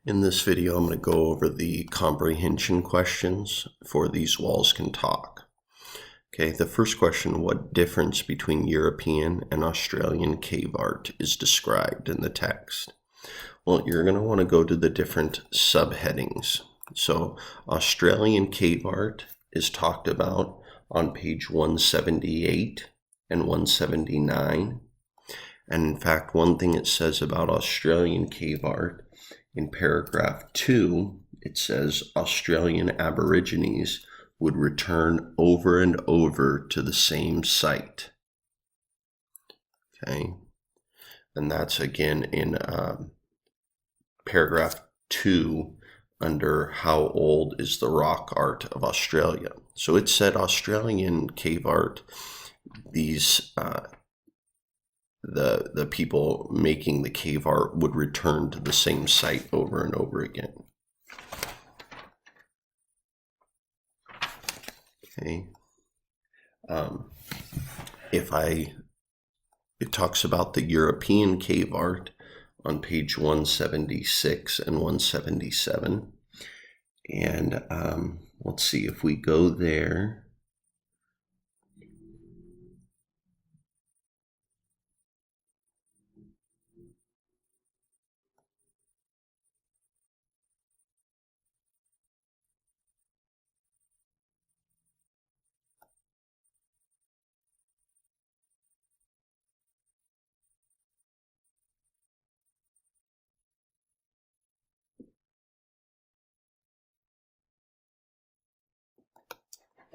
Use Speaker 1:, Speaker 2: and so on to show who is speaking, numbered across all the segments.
Speaker 1: In this video, I'm going to go over the comprehension questions for These Walls Can Talk. Okay, the first question, what difference between European and Australian cave art is described in the text? Well, you're going to want to go to the different subheadings. So, Australian cave art is talked about on page 178 and 179. And in fact, one thing it says about Australian cave art, in paragraph 2, it says Australian Aborigines would return over and over to the same site. Okay, and that's again in paragraph 2 under how old is the rock art of Australia. So it said Australian cave art, these the people making the cave art would return to the same site over and over again. Okay. It talks about the European cave art on page 176 and 177. And let's see if we go there.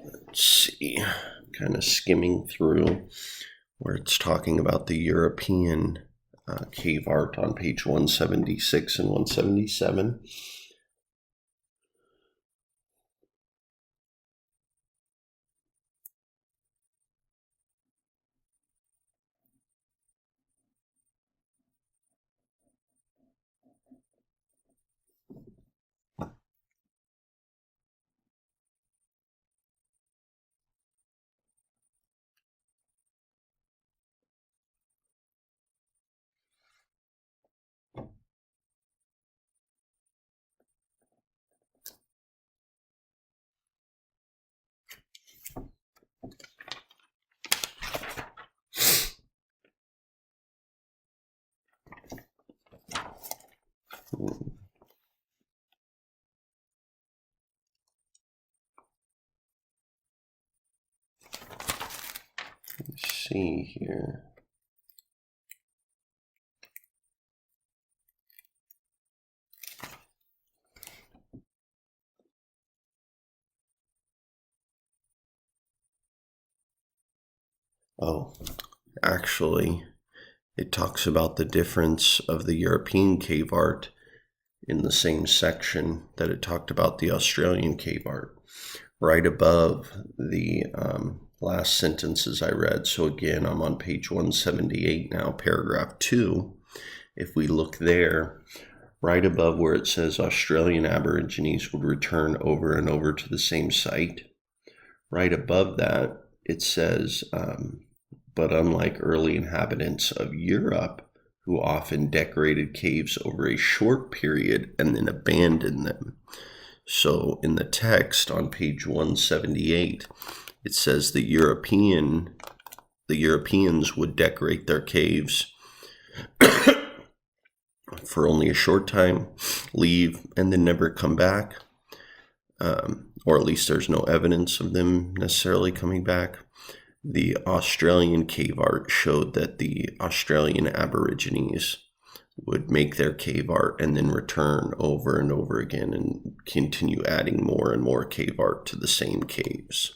Speaker 1: Let's see, kind of skimming through where it's talking about the European cave art on page 176 and 177. Let's see here. Oh, actually, it talks about the difference of the European cave art in the same section that it talked about the Australian cave art, right above the last sentences I read. So again, I'm on page 178 now, paragraph 2. If we look there, right above where it says Australian Aborigines would return over and over to the same site, right above that, it says, but unlike early inhabitants of Europe, who often decorated caves over a short period and then abandoned them. So in the text on page 178, it says the Europeans would decorate their caves for only a short time, leave, and then never come back. Or at least there's no evidence of them necessarily coming back. The Australian cave art showed that the Australian Aborigines would make their cave art and then return over and over again and continue adding more and more cave art to the same caves.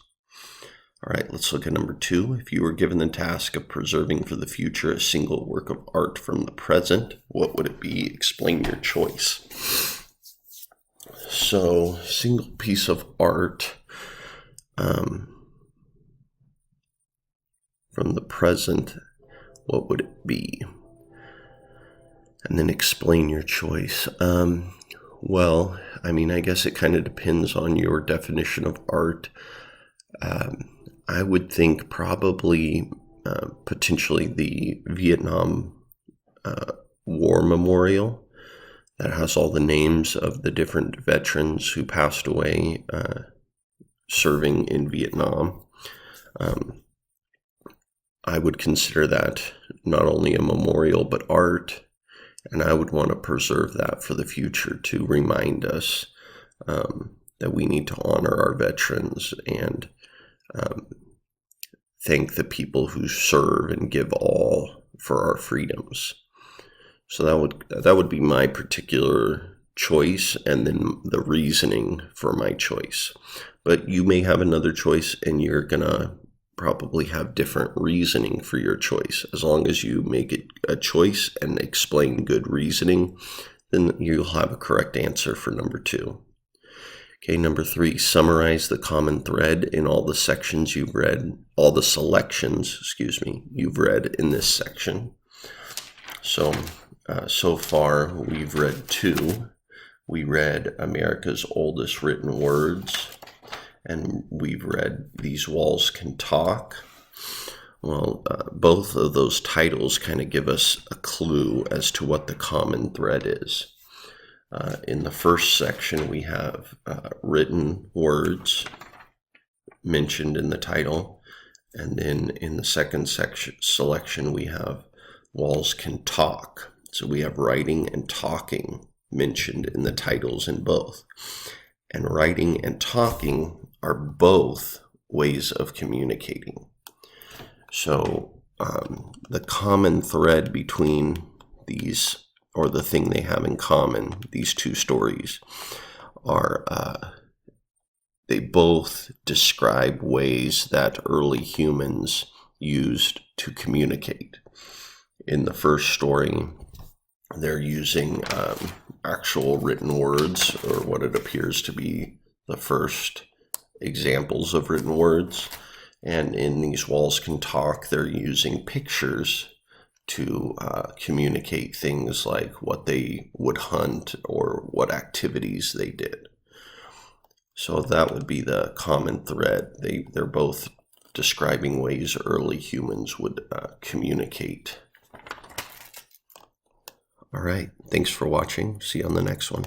Speaker 1: All right, let's look at number 2. If you were given the task of preserving for the future a single work of art from the present, what would it be? Explain your choice. So, single piece of art from the present, what would it be? And then explain your choice. Well, I mean, I guess it kind of depends on your definition of art. I would think probably potentially the Vietnam War Memorial that has all the names of the different veterans who passed away serving in Vietnam. I would consider that not only a memorial but art, and I would want to preserve that for the future to remind us that we need to honor our veterans and thank the people who serve and give all for our freedoms. So that would be my particular choice, and then the reasoning for my choice. But you may have another choice, and you're gonna probably have different reasoning for your choice. As long as you make it a choice and explain good reasoning, then you'll have a correct answer for number 2. Okay, number 3, summarize the common thread in all the sections you've read, all the selections, you've read in this section. So far we've read 2. We read America's Oldest Written Words, and we've read These Walls Can Talk. Well, both of those titles kind of give us a clue as to what the common thread is. In the first section, we have written words mentioned in the title, and then in the second selection, we have walls can talk. So we have writing and talking mentioned in the titles in both. And writing and talking are both ways of communicating. So the common thread between these, or the thing they have in common, these two stories, are they both describe ways that early humans used to communicate. In the first story, they're using actual written words, or what it appears to be the first examples of written words. And in These Walls Can Talk, they're using pictures to communicate things like what they would hunt or what activities they did. So that would be the common thread. They're both describing ways early humans would communicate. All right, thanks for watching. See you on the next one.